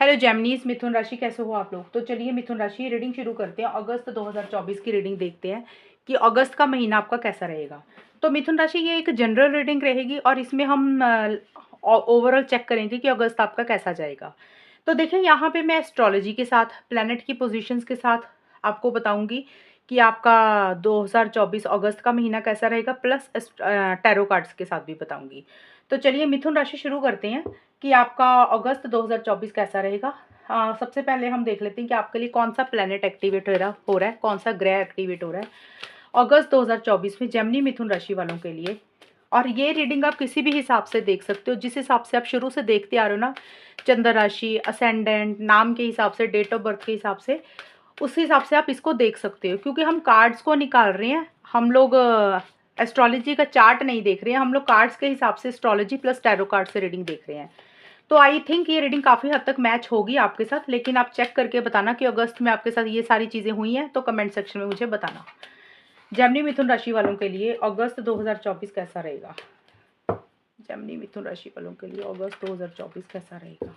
Hello जेमिनीज, मिथुन राशि कैसे हो आप लोग। तो चलिए मिथुन राशि रीडिंग शुरू करते हैं। अगस्त 2024 की रीडिंग देखते हैं कि अगस्त का महीना आपका कैसा रहेगा। तो मिथुन राशि ये एक जनरल रीडिंग रहेगी और इसमें हम ओवरऑल चेक करेंगे कि अगस्त आपका कैसा जाएगा। तो देखिए यहाँ पे मैं एस्ट्रोलॉजी के साथ, प्लैनेट की पोजीशंस के साथ आपको बताऊंगी कि आपका 2024 अगस्त का महीना कैसा रहेगा, प्लस टैरो कार्ड्स के साथ भी बताऊंगी। तो चलिए मिथुन राशि शुरू करते हैं कि आपका अगस्त 2024 कैसा रहेगा। सबसे पहले हम देख लेते हैं कि आपके लिए कौन सा प्लैनेट एक्टिवेट हो रहा है, कौन सा ग्रह एक्टिवेट हो रहा है अगस्त 2024 में जेमिनी मिथुन राशि वालों के लिए। और ये रीडिंग आप किसी भी हिसाब से देख सकते हो, जिस हिसाब से आप शुरू से देखते आ रहे हो ना, चंद्र राशि, असेंडेंट, नाम के हिसाब से, डेट ऑफ बर्थ के हिसाब से, उस हिसाब से आप इसको देख सकते हो। क्योंकि हम कार्ड्स को निकाल रहे हैं, हम लोग एस्ट्रोलॉजी का चार्ट नहीं देख रहे हैं, हम लोग कार्ड्स के हिसाब से एस्ट्रोलॉजी प्लस टैरो कार्ड से रीडिंग देख रहे हैं। तो आई थिंक ये रीडिंग काफ़ी हद तक मैच होगी आपके साथ, लेकिन आप चेक करके बताना कि अगस्त में आपके साथ ये सारी चीज़ें हुई हैं, तो कमेंट सेक्शन में मुझे बताना। जेमिनी मिथुन राशि वालों के लिए अगस्त 2024 कैसा रहेगा। जेमिनी मिथुन राशि वालों के लिए अगस्त 2024 कैसा रहेगा।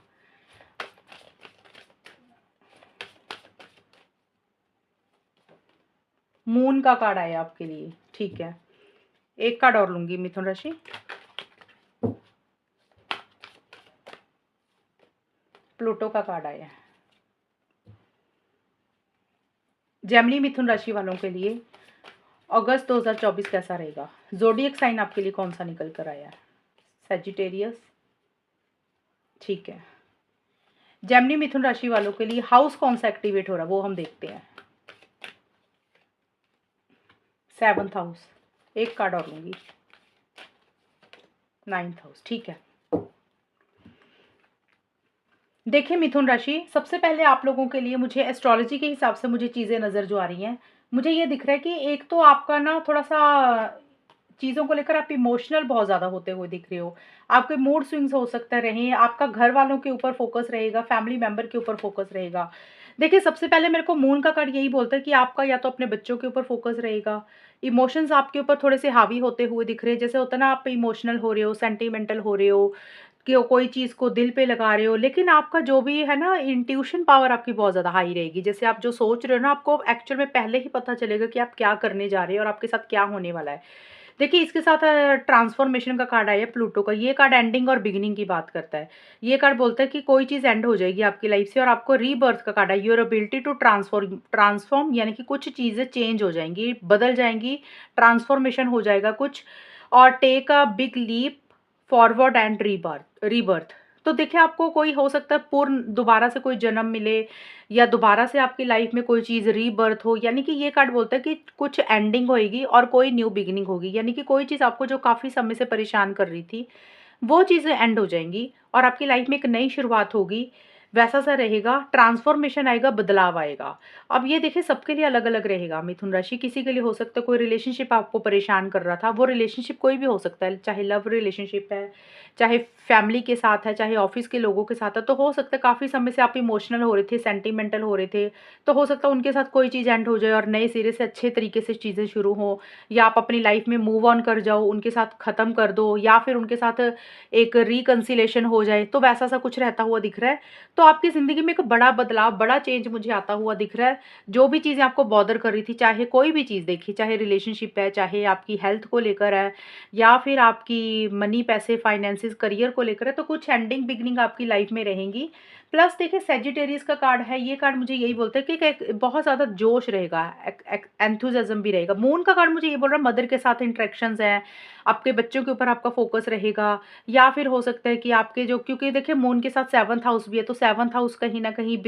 मून का कार्ड आया आपके लिए, ठीक है। एक कार्ड और लूंगी मिथुन राशि। प्लूटो का कार्ड आया है। जेमिनी मिथुन राशि वालों के लिए अगस्त 2024 कैसा रहेगा। ज़ोडिएक साइन आपके लिए कौन सा निकल कर आया है। सैजिटेरियस, ठीक है। जेमिनी मिथुन राशि वालों के लिए हाउस कौन सा एक्टिवेट हो रहा है वो हम देखते हैं। 7th house. एक कार्ड और लूंगी। 9th हाउस, ठीक है। देखिए मिथुन राशि, सबसे पहले आप लोगों के लिए मुझे एस्ट्रोलॉजी के हिसाब से मुझे चीज़ें नज़र जो आ रही हैं, मुझे ये दिख रहा है कि एक तो आपका ना थोड़ा सा चीज़ों को लेकर आप इमोशनल बहुत ज़्यादा होते हुए दिख रहे हो। आपके मूड स्विंग्स हो सकते रहें, आपका घर वालों के ऊपर फोकस रहेगा, फैमिली मेंबर के ऊपर फोकस रहेगा। देखिए सबसे पहले मेरे को मून का कार्ड यही बोलता है कि आपका या तो अपने बच्चों के ऊपर फोकस रहेगा, इमोशंस आपके ऊपर थोड़े से हावी होते हुए दिख रहे हैं। जैसे होता है ना, आप इमोशनल हो रहे हो, सेंटिमेंटल हो रहे हो, कि कोई चीज़ को दिल पे लगा रहे हो, लेकिन आपका जो भी है ना, इंट्यूशन पावर आपकी बहुत ज़्यादा हाई रहेगी। जैसे आप जो सोच रहे हो ना, आपको एक्चुअल में पहले ही पता चलेगा कि आप क्या करने जा रहे हो और आपके साथ क्या होने वाला है। देखिए इसके साथ ट्रांसफॉर्मेशन का कार्ड आया है, प्लूटो का। ये कार्ड एंडिंग और बिगिनिंग की बात करता है। ये कार्ड बोलता है कि कोई चीज़ एंड हो जाएगी आपकी लाइफ से, और आपको रीबर्थ का कार्ड है। योर एबिलिटी टू ट्रांसफॉर्म, यानी कि कुछ चीज़ें चेंज हो जाएंगी, बदल जाएंगी, ट्रांसफॉर्मेशन हो जाएगा कुछ। और take a big leap forward and rebirth rebirth. तो देखिए आपको कोई हो सकता है पूर्ण दोबारा से कोई जन्म मिले, या दोबारा से आपकी लाइफ में कोई चीज़ रीबर्थ हो। यानी कि ये कार्ड बोलता है कि कुछ एंडिंग होएगी और कोई न्यू बिगिनिंग होगी। यानी कि कोई चीज़ आपको जो काफ़ी समय से परेशान कर रही थी, वो चीज़ें एंड हो जाएंगी और आपकी लाइफ में एक नई शुरुआत होगी। वैसा सा रहेगा, ट्रांसफॉर्मेशन आएगा, बदलाव आएगा। अब ये देखिए सबके लिए अलग अलग रहेगा मिथुन राशि। किसी के लिए हो सकता है कोई रिलेशनशिप आपको परेशान कर रहा था, वो रिलेशनशिप कोई भी हो सकता है, चाहे लव रिलेशनशिप है, चाहे फैमिली के साथ है, चाहे ऑफिस के लोगों के साथ है। तो हो सकता है काफ़ी समय से आप इमोशनल हो रहे थे, सेंटिमेंटल हो रहे थे, तो हो सकता है उनके साथ कोई चीज़ एंड हो जाए और नए सिरे से अच्छे तरीके से चीज़ें शुरू हो, या आप अपनी लाइफ में मूव ऑन कर जाओ, उनके साथ ख़त्म कर दो, या फिर उनके साथ एक रिकंसिलेशन हो जाए। तो वैसा सा कुछ रहता हुआ दिख रहा है। तो आपकी ज़िंदगी में एक बड़ा बदलाव, बड़ा चेंज मुझे आता हुआ दिख रहा है। जो भी चीज़ें आपको बॉदर कर रही थी, चाहे कोई भी चीज़ देखिए, चाहे रिलेशनशिप है, चाहे आपकी हेल्थ को लेकर है, या फिर आपकी मनी, पैसे, फाइनेंसेस, करियर को लेकर है, तो कुछ एंडिंग बिगनिंग आपकी लाइफ में रहेंगी। प्लस देखिए सेजिटेरियस का कार्ड है। ये कार्ड मुझे यही बोलता है कि एक बहुत ज़्यादा जोश रहेगा, एंथुजियाज्म भी रहेगा। मून का कार्ड मुझे ये बोल रहा है मदर के साथ इंटरेक्शंस हैं, आपके बच्चों के ऊपर आपका फोकस रहेगा। या फिर हो सकता है कि आपके जो, क्योंकि देखिए मून के साथ 7th हाउस भी है, तो 7th हाउस कहीं ना कहीं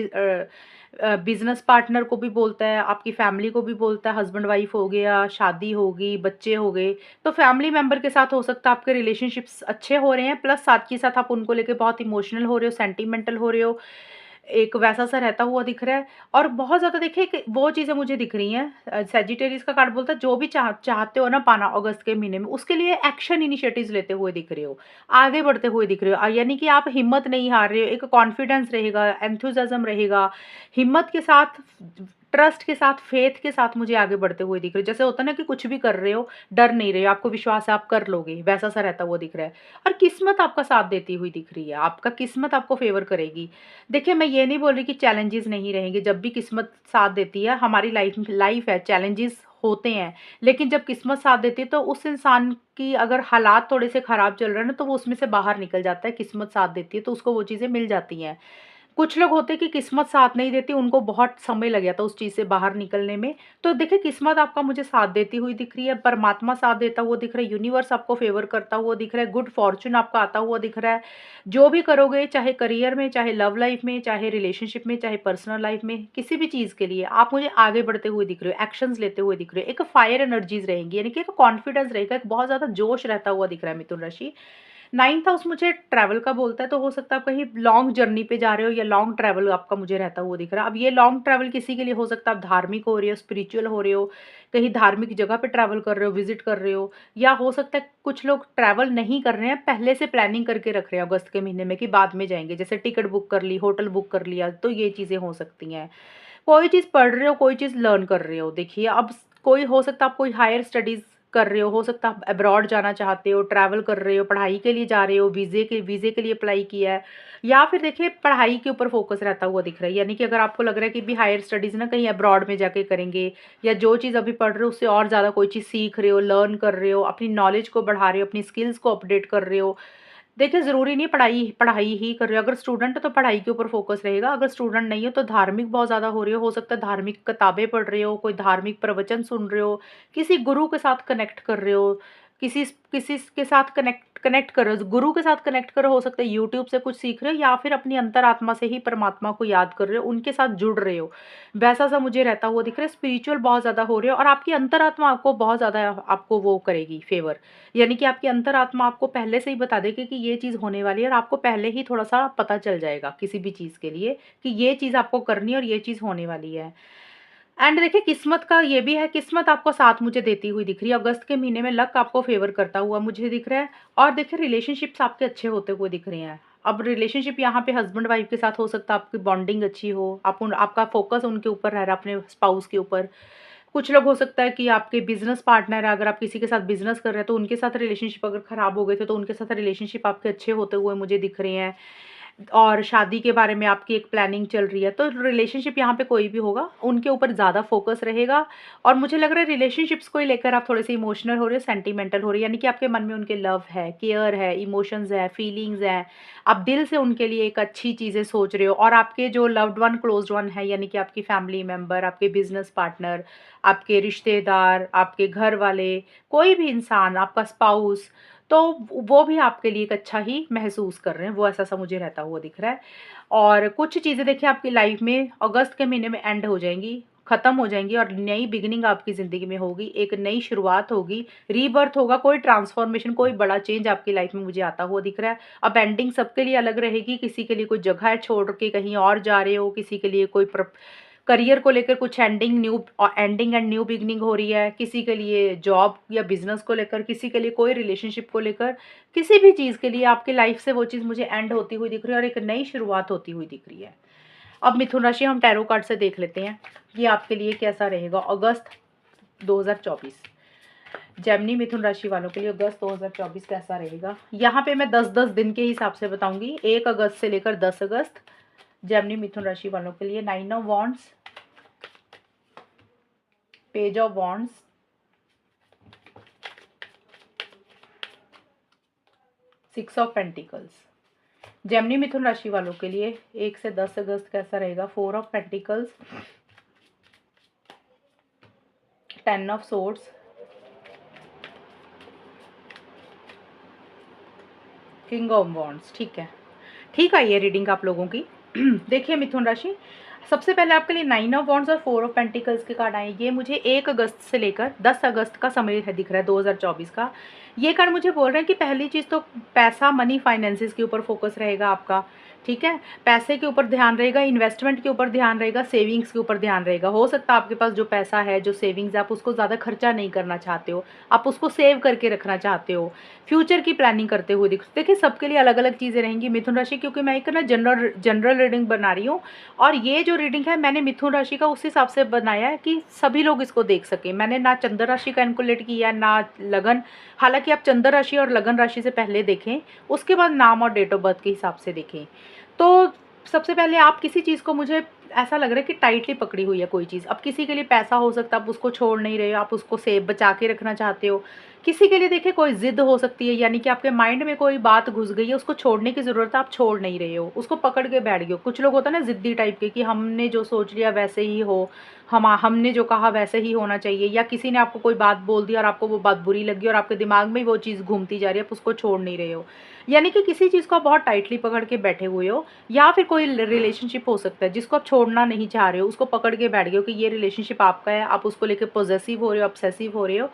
बिजनेस पार्टनर को भी बोलता है, आपकी फैमिली को भी बोलता है। हस्बैंड वाइफ हो गया, शादी होगी, बच्चे हो गए, तो फैमिली मेंबर के साथ हो सकता है आपके रिलेशनशिप्स अच्छे हो रहे हैं, प्लस साथ के साथ आप उनको लेके बहुत इमोशनल हो रहे हो, सेंटिमेंटल हो रहे हो। एक वैसा सा रहता हुआ दिख रहा है। और बहुत ज़्यादा देखिए वो चीज़ें मुझे दिख रही हैं। सेजिटेरियस का कार्ड बोलता है जो भी चाहते हो ना पाना अगस्त के महीने में, उसके लिए एक्शन इनिशिएटिव्स लेते हुए दिख रहे हो, आगे बढ़ते हुए दिख रहे हो। यानी कि आप हिम्मत नहीं हार रहे हो, एक कॉन्फिडेंस रहेगा, एंथुसियाज्म रहेगा, हिम्मत के साथ ट्रस्ट के साथ, फेथ के साथ मुझे आगे बढ़ते हुए दिख रहे हो। जैसे होता है ना कि कुछ भी कर रहे हो, डर नहीं रहे हो, आपको विश्वास है आप कर लोगे, वैसा सा रहता हुआ दिख रहा है। और किस्मत आपका साथ देती हुई दिख रही है, आपका किस्मत आपको फ़ेवर करेगी। देखिए, मैं ये नहीं बोल रही कि चैलेंजेस नहीं रहेंगे, जब भी किस्मत साथ देती है, हमारी लाइफ है, चैलेंजेस होते हैं, लेकिन जब किस्मत साथ देती है तो उस इंसान की अगर हालात थोड़े से खराब चल रहे हैं ना, तो वो उसमें से बाहर निकल जाता है, किस्मत साथ देती है तो उसको वो चीज़ें मिल जाती हैं। कुछ लोग होते हैं कि किस्मत साथ नहीं देती, उनको बहुत समय लग जाता है उस चीज़ से बाहर निकलने में। तो देखिए, किस्मत आपका मुझे साथ देती हुई दिख रही है, परमात्मा साथ देता हुआ दिख रहा है, यूनिवर्स आपको फ़ेवर करता हुआ दिख रहा है, गुड फॉर्च्यून आपका आता हुआ दिख रहा है। जो भी करोगे, चाहे करियर में, चाहे लव लाइफ़ में, चाहे रिलेशनशिप में, चाहे पर्सनल लाइफ़ में, किसी भी चीज़ के लिए आप मुझे आगे बढ़ते हुए दिख रहे हो, एक्शंस लेते हुए दिख रहे हो। एक फायर एनर्जीज़ रहेंगी, यानी कि एक कॉन्फिडेंस रहेगा, एक बहुत ज़्यादा जोश रहता हुआ दिख रहा है मिथुन राशि। 9th हाउस मुझे ट्रैवल का बोलता है, तो हो सकता है आप कहीं लॉन्ग जर्नी पे जा रहे हो या लॉन्ग ट्रैवल आपका मुझे रहता हुआ दिख रहा है। अब ये लॉन्ग ट्रैवल किसी के लिए हो सकता है आप धार्मिक हो रहे हो, स्पिरिचुअल हो रहे हो, कहीं धार्मिक जगह पे ट्रैवल कर रहे हो, विज़िट कर रहे हो, या हो सकता है कुछ लोग ट्रैवल नहीं कर रहे हैं, पहले से प्लानिंग करके रख रहे हैं अगस्त के महीने में कि बाद में जाएँगे। जैसे टिकट बुक कर ली, होटल बुक कर लिया, तो ये चीज़ें हो सकती हैं। कोई चीज़ पढ़ रहे हो, कोई चीज़ लर्न कर रहे हो। देखिए, अब कोई हो सकता है आप कोई हायर स्टडीज़ कर रहे हो सकता है आप अब्रॉड जाना चाहते हो, ट्रैवल कर रहे हो, पढ़ाई के लिए जा रहे हो, वीज़े के लिए अप्लाई किया है, या फिर देखिए पढ़ाई के ऊपर फ़ोकस रहता हुआ दिख रहा है। यानी कि अगर आपको लग रहा है कि भी हायर स्टडीज़ ना कहीं अब्रॉड में जाके करेंगे, या जो चीज़ अभी पढ़ रहे हो उससे और ज़्यादा कोई चीज़ सीख रहे हो, लर्न कर रहे हो, अपनी नॉलेज को बढ़ा रहे हो, अपनी स्किल्स को अपडेट कर रहे हो। देखिए, ज़रूरी नहीं है पढ़ाई पढ़ाई ही कर रहे हो, अगर स्टूडेंट हो तो पढ़ाई के ऊपर फ़ोकस रहेगा, अगर स्टूडेंट नहीं हो तो धार्मिक बहुत ज़्यादा हो सकता है धार्मिक किताबें पढ़ रहे हो, कोई धार्मिक प्रवचन सुन रहे हो, किसी गुरु के साथ कनेक्ट कर रहे हो, किसी के साथ कनेक्ट कनेक्ट कर रहे हो, गुरु के साथ कनेक्ट कर रहे हो सकता है यूट्यूब से कुछ सीख रहे हो, या फिर अपनी अंतरात्मा से ही परमात्मा को याद कर रहे हो, उनके साथ जुड़ रहे हो। वैसा-सा मुझे रहता हुआ दिख रहा है, स्पिरिचुअल बहुत ज़्यादा हो रहे हो और आपकी अंतरात्मा आपको बहुत ज़्यादा आपको वो करेगी फ़ेवर। यानी कि आपकी अंतरात्मा आपको पहले से ही बता देगी कि ये चीज़ होने वाली है और आपको पहले ही थोड़ा-सा पता चल जाएगा किसी भी चीज़ के लिए कि ये चीज़ आपको करनी है और ये चीज़ होने वाली है। एंड देखिए, किस्मत का ये भी है, किस्मत आपको साथ मुझे देती हुई दिख रही है। अगस्त के महीने में लक आपको फ़ेवर करता हुआ मुझे दिख रहा है, और देखिए रिलेशनशिप्स आपके अच्छे होते हुए दिख रहे हैं। अब रिलेशनशिप यहाँ पे हस्बैंड वाइफ के साथ हो सकता है आपकी बॉन्डिंग अच्छी हो, आपका फ़ोकस उनके ऊपर रह रहा है, अपने स्पाउस के ऊपर। कुछ लोग हो सकता है कि आपके बिज़नेस पार्टनर है, अगर आप किसी के साथ बिज़नेस कर रहे हैं, तो उनके साथ रिलेशनशिप अगर खराब हो गए थे, तो उनके साथ रिलेशनशिप आपके अच्छे होते हुए मुझे दिख रहे हैं। और शादी के बारे में आपकी एक प्लानिंग चल रही है, तो रिलेशनशिप यहाँ पे कोई भी होगा, उनके ऊपर ज़्यादा फ़ोकस रहेगा। और मुझे लग रहा है रिलेशनशिप्स को ही लेकर आप थोड़े-से इमोशनल हो रहे हो, सेंटिमेंटल हो रहे हो, यानी कि आपके मन में उनके लव है, केयर है, इमोशंस है, फीलिंग्स हैं। आप दिल से उनके लिए एक अच्छी चीज़ें सोच रहे हो, और आपके जो लव्ड वन, क्लोज़्ड वन है, यानी कि आपकी फैमिली मेंबर, आपके बिज़नेस पार्टनर, आपके रिश्तेदार, आपके घर वाले, कोई भी इंसान, आपका स्पाउस, तो वो भी आपके लिए एक अच्छा ही महसूस कर रहे हैं, वो ऐसा-सा मुझे रहता हुआ दिख रहा है। और कुछ चीज़ें देखिए आपकी लाइफ़ में अगस्त के महीने में एंड हो जाएँगी, ख़त्म हो जाएँगी, और नई बिगिनिंग आपकी ज़िंदगी में होगी, एक नई शुरुआत होगी, रीबर्थ होगा, कोई ट्रांसफ़ॉर्मेशन, कोई बड़ा चेंज आपकी लाइफ़ में मुझे आता हुआ दिख रहा है। अब एंडिंग सबके लिए अलग रहेगी, किसी के लिए कोई जगह छोड़ के कहीं और जा रहे हो, किसी के लिए कोई करियर को लेकर कुछ एंडिंग एंड न्यू बिगिनिंग हो रही है, किसी के लिए जॉब या बिज़नेस को लेकर, किसी के लिए कोई रिलेशनशिप को लेकर, किसी भी चीज़ के लिए आपकी लाइफ़ से वो चीज़ मुझे एंड होती हुई दिख रही है और एक नई शुरुआत होती हुई दिख रही है। अब मिथुन राशि हम टैरो कार्ड से देख लेते हैं, ये आपके लिए कैसा रहेगा अगस्त 2024। जेमिनी मिथुन राशि वालों के लिए अगस्त 2024 कैसा रहेगा? यहाँ पे मैं 10-10 दिन के हिसाब से बताऊँगी, 1 अगस्त से लेकर 10 अगस्त। जेमिनी मिथुन राशि वालों के लिए 9 of wands, page of wands, 6 of pentacles. Gemini मिथुन राशि वालों के लिए 1 से 10 अगस्त कैसा रहेगा? 4 of pentacles, 10 of swords, king of wands. ठीक है ये रीडिंग आप लोगों की। देखिए मिथुन राशि, सबसे पहले आपके लिए 9 ऑफ वॉन्ड्स और 4 ऑफ पेंटिकल्स के कार्ड आए। ये मुझे 1 अगस्त से लेकर 10 अगस्त का समय है दिख रहा है 2024 का। ये कार्ड मुझे बोल रहे हैं कि पहली चीज़ तो पैसा, मनी, फाइनेंसेस के ऊपर फोकस रहेगा आपका। ठीक है? पैसे के ऊपर ध्यान रहेगा, इन्वेस्टमेंट के ऊपर ध्यान रहेगा, सेविंग्स के ऊपर ध्यान रहेगा। हो सकता है आपके पास जो पैसा है, जो सेविंग्स है, आप उसको ज़्यादा खर्चा नहीं करना चाहते हो, आप उसको सेव करके रखना चाहते हो, फ्यूचर की प्लानिंग करते हुए देखिए सबके लिए अलग-अलग चीज़ें रहेंगी मिथुन राशि, क्योंकि मैं एक ना जनरल जनरल रीडिंग बना रही हूँ और ये जो रीडिंग है मैंने मिथुन राशि का उस हिसाब से बनाया है कि सभी लोग इसको देख सकें। मैंने ना चंद्र राशि का कैलकुलेट किया, ना लगन। हालाँकि आप चंद्र राशि और लगन राशि से पहले देखें, उसके बाद नाम और डेट ऑफ बर्थ के हिसाब से देखें। तो सबसे पहले आप किसी चीज़ को, मुझे ऐसा लग रहा है कि टाइटली पकड़ी हुई है कोई चीज़। अब किसी के लिए पैसा हो सकता है, आप उसको छोड़ नहीं रहे हो, आप उसको सेव बचा के रखना चाहते हो। किसी के लिए देखिए कोई ज़िद हो सकती है, यानी कि आपके माइंड में कोई बात घुस गई है, उसको छोड़ने की ज़रूरत है, आप छोड़ नहीं रहे हो, उसको पकड़ के बैठ गए हो। कुछ लोग होता है ना ज़िद्दी टाइप के, कि हमने जो सोच लिया वैसे ही हो, हमने जो कहा वैसे ही होना चाहिए, या किसी ने आपको कोई बात बोल दी और आपको वो बात बुरी लगी और आपके दिमाग में ही वो चीज़ घूमती जा रही है, आप उसको छोड़ नहीं रहे हो। यानी कि किसी चीज़ को आप बहुत टाइटली पकड़ के बैठे हुए हो, या फिर कोई रिलेशनशिप हो सकता है जिसको आप छोड़ना नहीं चाह रहे हो, उसको पकड़ के बैठ गए हो कि ये रिलेशनशिप आपका है, आप उसको लेके पॉसेसिव हो रहे हो, ऑब्सेसिव हो रहे हो।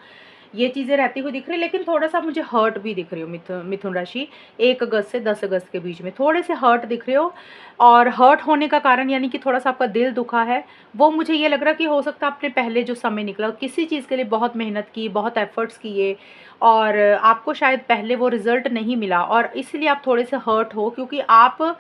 ये चीज़ें रहती हुई दिख रही है, लेकिन थोड़ा-सा मुझे हर्ट भी दिख रही हो मिथुन राशि। 1 अगस्त से 10 अगस्त के बीच में थोड़े से हर्ट दिख रहे हो, और हर्ट होने का कारण यानी कि थोड़ा-सा आपका दिल दुखा है। वो मुझे ये लग रहा है कि हो सकता है आपने पहले जो समय निकला, किसी चीज़ के लिए बहुत मेहनत की, बहुत एफर्ट्स किए, और आपको शायद पहले वो रिज़ल्ट नहीं मिला, और इसलिए आप थोड़े से हर्ट हो, क्योंकि आप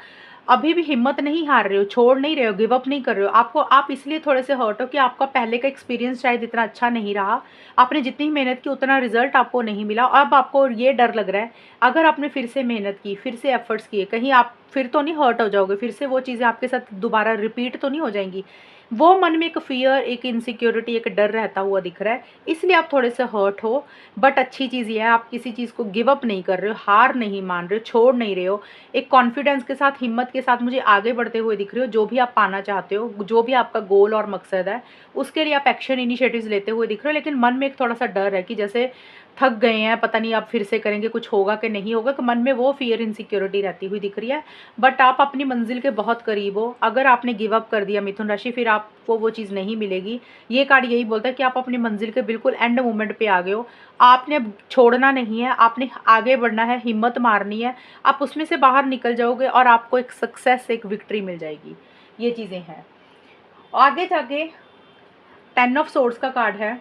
अभी भी हिम्मत नहीं हार रहे हो, छोड़ नहीं रहे हो, गिव अप नहीं कर रहे हो। आप इसलिए थोड़े से हर्ट हो कि आपका पहले का एक्सपीरियंस शायद इतना अच्छा नहीं रहा। आपने जितनी मेहनत की उतना रिज़ल्ट आपको नहीं मिला। अब आपको ये डर लग रहा है, अगर आपने फिर से मेहनत की, फिर से एफर्ट्स किए, कहीं आप फिर तो नहीं हर्ट हो जाओगे, फिर से वो चीज़ें आपके साथ दोबारा रिपीट तो नहीं हो जाएँगी। वो मन में एक फ़ियर, एक इनसिक्योरिटी, एक डर रहता हुआ दिख रहा है, इसलिए आप थोड़े से हर्ट हो। बट अच्छी चीज़ ये है, आप किसी चीज़ को गिव अप नहीं कर रहे हो, हार नहीं मान रहे हो, छोड़ नहीं रहे हो। एक कॉन्फिडेंस के साथ, हिम्मत के साथ मुझे आगे बढ़ते हुए दिख रहे हो। जो भी आप पाना चाहते हो, जो भी आपका गोल और मकसद है, उसके लिए आप एक्शन इनिशिएटिव्स लेते हुए दिख रहे हो। लेकिन मन में एक थोड़ा-सा डर है कि जैसे थक गए हैं, पता नहीं आप फिर से करेंगे, कुछ होगा कि नहीं होगा, कि मन में वो फ़ियर, इनसिक्योरिटी रहती हुई दिख रही है। बट आप अपनी मंज़िल के बहुत करीब हो। अगर आपने गिव अप कर दिया मिथुन राशि, फिर आपको वो चीज़ नहीं मिलेगी। ये कार्ड यही बोलता है कि आप अपनी मंज़िल के बिल्कुल एंड मोमेंट पे आ गए हो। आपने अब छोड़ना नहीं है, आपने आगे बढ़ना है, हिम्मत मारनी है। आप उसमें से बाहर निकल जाओगे और आपको एक सक्सेस, एक विक्ट्री मिल जाएगी। ये चीज़ें हैं। आगे जाके 10 ऑफ सोर्ड्स का कार्ड है,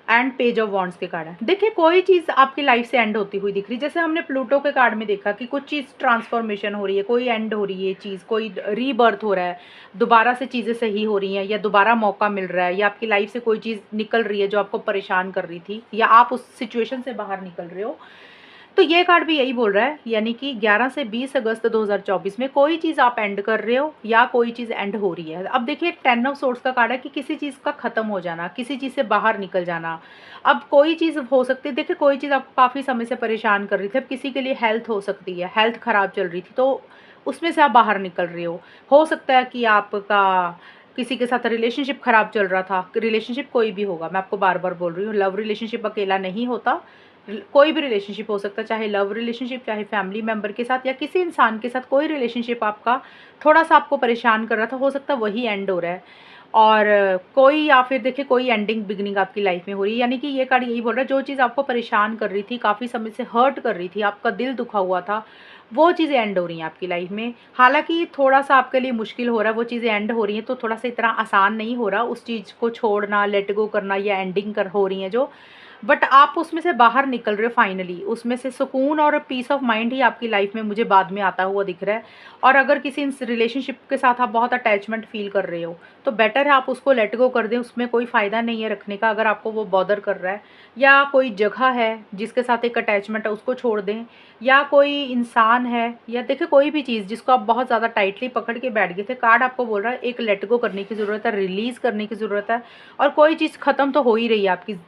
एंड पेज ऑफ वॉन्ड्स के कार्ड है। देखिए कोई चीज़ आपकी लाइफ से एंड होती हुई दिख रही है, जैसे हमने प्लूटो के कार्ड में देखा कि कुछ चीज़ ट्रांसफॉर्मेशन हो रही है, कोई एंड हो रही है चीज़, कोई रीबर्थ हो रहा है, दोबारा से चीज़ें सही हो रही हैं, या दोबारा मौका मिल रहा है, या आपकी लाइफ से कोई चीज़ निकल रही है जो आपको परेशान कर रही थी, या आप उस सिचुएशन से बाहर निकल रहे हो। तो ये कार्ड भी यही बोल रहा है, यानी कि 11 से 20 अगस्त 2024 में कोई चीज़ आप एंड कर रहे हो, या कोई चीज़ एंड हो रही है। अब देखिए 10 ऑफ सोर्ड्स का कार्ड है कि किसी चीज़ का ख़त्म हो जाना, किसी चीज़ से बाहर निकल जाना। अब कोई चीज़ हो सकती है, देखिए कोई चीज़ आपको काफ़ी समय से परेशान कर रही थी, अब किसी के लिए हेल्थ हो सकती है, हेल्थ ख़राब चल रही थी, तो उसमें से आप बाहर निकल रहे हो। हो सकता है कि आपका किसी के साथ रिलेशनशिप ख़राब चल रहा था, रिलेशनशिप कोई भी होगा, मैं आपको बार-बार बोल रही हूँ, लव रिलेशनशिप अकेला नहीं होता। कोई भी रिलेशनशिप हो सकता है, चाहे लव रिलेशनशिप, चाहे फैमिली मेंबर के साथ, या किसी इंसान के साथ कोई रिलेशनशिप आपका थोड़ा-सा आपको परेशान कर रहा था, हो सकता है वही एंड हो रहा है। और कोई, या फिर देखिए कोई एंडिंग बिगिनिंग आपकी लाइफ में हो रही है, यानी कि ये कार्ड यही बोल रहा है, जो चीज़ आपको परेशान कर रही थी, काफ़ी समय से हर्ट कर रही थी, आपका दिल दुखा हुआ था, वो चीज़ें एंड हो रही हैं आपकी लाइफ में। हालाँकि थोड़ा-सा आपके लिए मुश्किल हो रहा है, वो चीज़ें एंड हो रही हैं, तो थोड़ा-सा इतना आसान नहीं हो रहा उस चीज़ को छोड़ना, लेट गो करना, या एंडिंग कर हो रही हैं जो, बट आप उसमें से बाहर निकल रहे हो फाइनली। उसमें से सुकून और पीस ऑफ माइंड ही आपकी लाइफ में मुझे बाद में आता हुआ दिख रहा है। और अगर किसी रिलेशनशिप के साथ आप बहुत अटैचमेंट फील कर रहे हो, तो बेटर है आप उसको लेट गो कर दें, उसमें कोई फ़ायदा नहीं है रखने का, अगर आपको वो बॉदर कर रहा है। या कोई जगह है जिसके साथ एक अटैचमेंट है, उसको छोड़ दें। या कोई इंसान है, या देखिए कोई भी चीज़ जिसको आप बहुत ज़्यादा टाइटली पकड़ के बैठ गए थे, कार्ड आपको बोल रहा है एक लेट गो करने की ज़रूरत है, रिलीज़ करने की ज़रूरत है। और कोई चीज़ ख़त्म तो हो ही रही है आपकी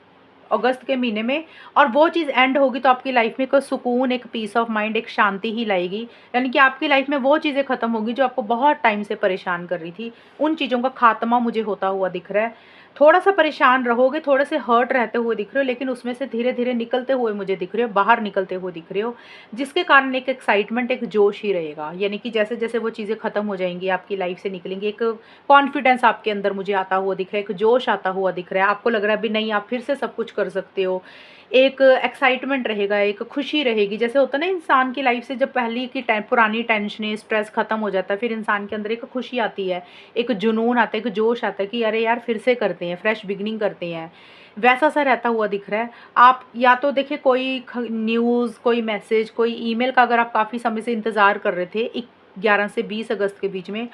अगस्त के महीने में, और वो चीज़ एंड होगी तो आपकी लाइफ में एक सुकून, एक पीस ऑफ माइंड, एक शांति ही लाएगी। यानी कि आपकी लाइफ में वो चीज़ें ख़त्म होगी जो आपको बहुत टाइम से परेशान कर रही थी, उन चीज़ों का खात्मा मुझे होता हुआ दिख रहा है। थोड़ा-सा परेशान रहोगे, थोड़े से हर्ट रहते हुए दिख रहे हो, लेकिन उसमें से धीरे-धीरे निकलते हुए मुझे दिख रहे हो, बाहर निकलते हुए दिख रहे हो, जिसके कारण एक एक्साइटमेंट, एक जोश ही रहेगा। यानी कि जैसे-जैसे वो चीज़ें ख़त्म हो जाएँगी, आपकी लाइफ से निकलेंगी, एक कॉन्फिडेंस आपके अंदर मुझे आता हुआ दिख रहा है, एक जोश आता हुआ दिख रहा है। आपको लग रहा है अभी नहीं, आप फिर से सब कुछ कर सकते हो। एक एक्साइटमेंट रहेगा, एक खुशी रहेगी। जैसे होता है ना इंसान की लाइफ से जब पहले की पुरानी टेंशनें, स्ट्रेस खत्म हो जाता है, फिर इंसान के अंदर एक खुशी आती है, एक जुनून आता है, एक जोश आता है कि अरे यार फिर से करते हैं, फ्रेश बिगिनिंग करते हैं। वैसा सा रहता हुआ दिख रहा है। आप या तो देखिए कोई न्यूज़, कोई मैसेज, कोई ईमेल का अगर आप काफ़ी समय से इंतज़ार कर रहे थे 11 से 20 अगस्त के बीच में,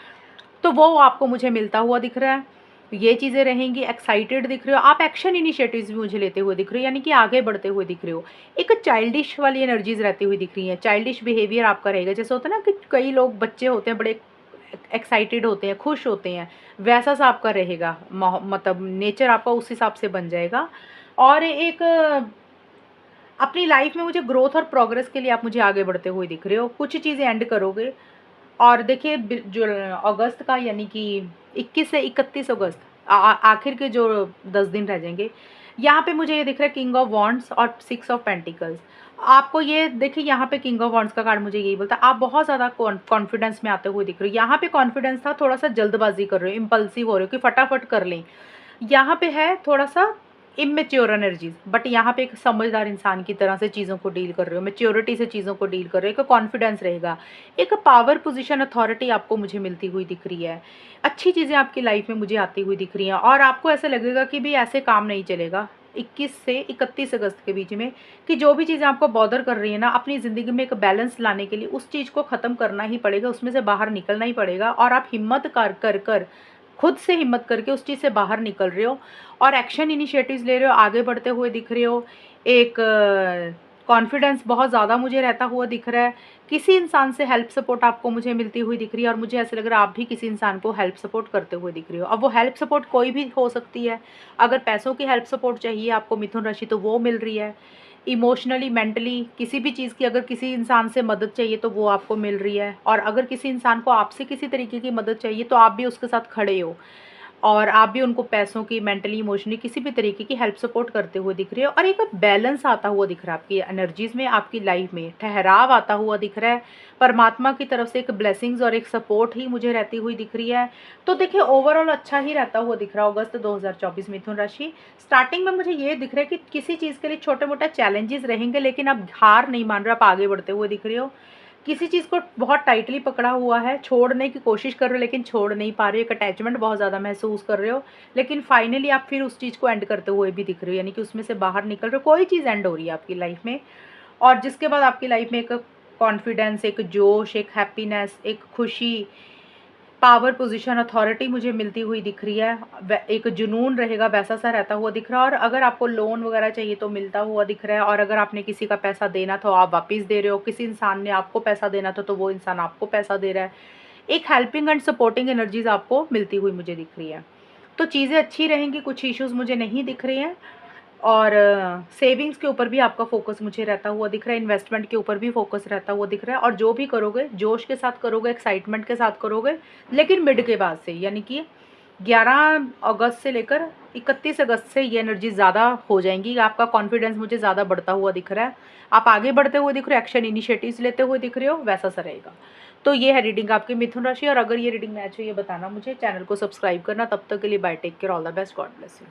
तो वो आपको मुझे मिलता हुआ दिख रहा है। ये चीज़ें रहेंगी, एक्साइटेड दिख रहे हो, आप एक्शन इनिशिएटिव्स भी मुझे लेते हुए दिख रहे हो, यानी कि आगे बढ़ते हुए दिख रहे हो। एक चाइल्डिश वाली एनर्जीज़ रहती हुई दिख रही हैं, चाइल्डिश बिहेवियर आपका रहेगा। जैसे होता है ना कि कई लोग बच्चे होते हैं, बड़े एक्साइटेड होते हैं, खुश होते हैं, वैसा सा आपका रहेगा। मतलब नेचर आपका उस हिसाब से बन जाएगा। और एक अपनी लाइफ में मुझे ग्रोथ और प्रोग्रेस के लिए आप मुझे आगे बढ़ते हुए दिख रहे हो। कुछ चीज़ें एंड करोगे। और देखिए जो अगस्त का, यानी कि 21 से 31 अगस्त, आखिर के जो 10 दिन रह जाएंगे, यहाँ पे मुझे ये दिख रहा है किंग ऑफ वॉन्ड्स और 6 ऑफ पेंटिकल्स। आपको ये देखिए, यहाँ पे किंग ऑफ वॉन्ड्स का कार्ड मुझे यही बोलता है आप बहुत ज़्यादा कॉन्फिडेंस में आते हुए दिख रहे हो। यहाँ पे कॉन्फिडेंस था, थोड़ा सा जल्दबाजी कर रहे हो, इम्पल्सिव हो रहे हो कि फटाफट कर लें। यहाँ पे है थोड़ा सा इमेच्योर एनर्जीज, बट यहाँ पे एक समझदार इंसान की तरह से चीज़ों को डील कर रहे हो, मेच्योरिटी से चीज़ों को डील कर रहे हो, एक कॉन्फिडेंस रहेगा, एक पावर पोजीशन अथॉरिटी आपको मुझे मिलती हुई दिख रही है। अच्छी चीज़ें आपकी लाइफ में मुझे आती हुई दिख रही हैं, और आपको ऐसा लगेगा कि भी ऐसे काम नहीं चलेगा 21 से 31 अगस्त के बीच में, कि जो भी चीज़ें आपको बॉदर कर रही है ना, अपनी ज़िंदगी में एक बैलेंस लाने के लिए उस चीज़ को ख़त्म करना ही पड़ेगा, उसमें से बाहर निकलना ही पड़ेगा। और आप हिम्मत कर खुद से हिम्मत करके उस चीज़ से बाहर निकल रहे हो और एक्शन इनिशिएटिव्स ले रहे हो, आगे बढ़ते हुए दिख रहे हो। एक कॉन्फिडेंस बहुत ज़्यादा मुझे रहता हुआ दिख रहा है। किसी इंसान से हेल्प सपोर्ट आपको मुझे मिलती हुई दिख रही है, और मुझे ऐसा लग रहा है आप भी किसी इंसान को हेल्प सपोर्ट करते हुए दिख रहे हो। अब वो हेल्प सपोर्ट कोई भी हो सकती है। अगर पैसों की हेल्प सपोर्ट चाहिए आपको मिथुन राशि, तो वो मिल रही है। इमोशनली, मेंटली किसी भी चीज़ की अगर किसी इंसान से मदद चाहिए तो वो आपको मिल रही है। और अगर किसी इंसान को आपसे किसी तरीके की मदद चाहिए तो आप भी उसके साथ खड़े हो, और आप भी उनको पैसों की, मेंटली, इमोशनली किसी भी तरीके की हेल्प सपोर्ट करते हुए दिख रहे हो। और एक बैलेंस आता हुआ दिख रहा है आपकी एनर्जीज़ में, आपकी लाइफ में ठहराव आता हुआ दिख रहा है। परमात्मा की तरफ से एक ब्लेसिंग्स और एक सपोर्ट ही मुझे रहती हुई दिख रही है। तो देखिए ओवरऑल अच्छा ही रहता हुआ दिख रहा है अगस्त 2024 मिथुन राशि। स्टार्टिंग में मुझे ये दिख रहा है कि किसी चीज़ के लिए छोटे मोटे चैलेंजेस रहेंगे, लेकिन आप हार नहीं मान रहे, आप आगे बढ़ते हुए दिख रहे हो। किसी चीज़ को बहुत टाइटली पकड़ा हुआ है, छोड़ने की कोशिश कर रहे हो लेकिन छोड़ नहीं पा रहे हो, एक अटैचमेंट बहुत ज़्यादा महसूस कर रहे हो, लेकिन फाइनली आप फिर उस चीज़ को एंड करते हुए भी दिख रहे हो, यानी कि उसमें से बाहर निकल रहे हो, कोई चीज़ एंड हो रही है आपकी लाइफ में। और जिसके बाद आपकी लाइफ में एक कॉन्फिडेंस, एक जोश, एक हैप्पीनेस, एक खुशी, पावर पोजीशन, अथॉरिटी मुझे मिलती हुई दिख रही है। एक जुनून रहेगा, वैसा सा रहता हुआ दिख रहा है। और अगर आपको लोन वगैरह चाहिए तो मिलता हुआ दिख रहा है। और अगर आपने किसी का पैसा देना था आप वापस दे रहे हो, किसी इंसान ने आपको पैसा देना था तो वो इंसान आपको पैसा दे रहा है। एक हेल्पिंग एंड सपोर्टिंग एनर्जीज आपको मिलती हुई मुझे दिख रही है। तो चीज़ें अच्छी रहेंगी, कुछ इश्यूज़ मुझे नहीं दिख रहे हैं। और सेविंग्स के ऊपर भी आपका फोकस मुझे रहता हुआ दिख रहा है, इन्वेस्टमेंट के ऊपर भी फोकस रहता हुआ दिख रहा है। और जो भी करोगे जोश के साथ करोगे, एक्साइटमेंट के साथ करोगे, लेकिन मिड के बाद से, यानी कि 11 अगस्त से लेकर 31 अगस्त से ये एनर्जी ज़्यादा हो जाएंगी। आपका कॉन्फिडेंस मुझे ज़्यादा बढ़ता हुआ दिख रहा है, आप आगे बढ़ते हुए दिख रहे हो, एक्शन इनिशिएटिव्स लेते हुए दिख रहे हो, वैसा सा रहेगा। तो ये है रीडिंग आपकी मिथुन राशि। और अगर ये रीडिंग मैच हो ये बताना मुझे, चैनल को सब्सक्राइब करना। तब तक के लिए bye, take care, all the best, God bless you.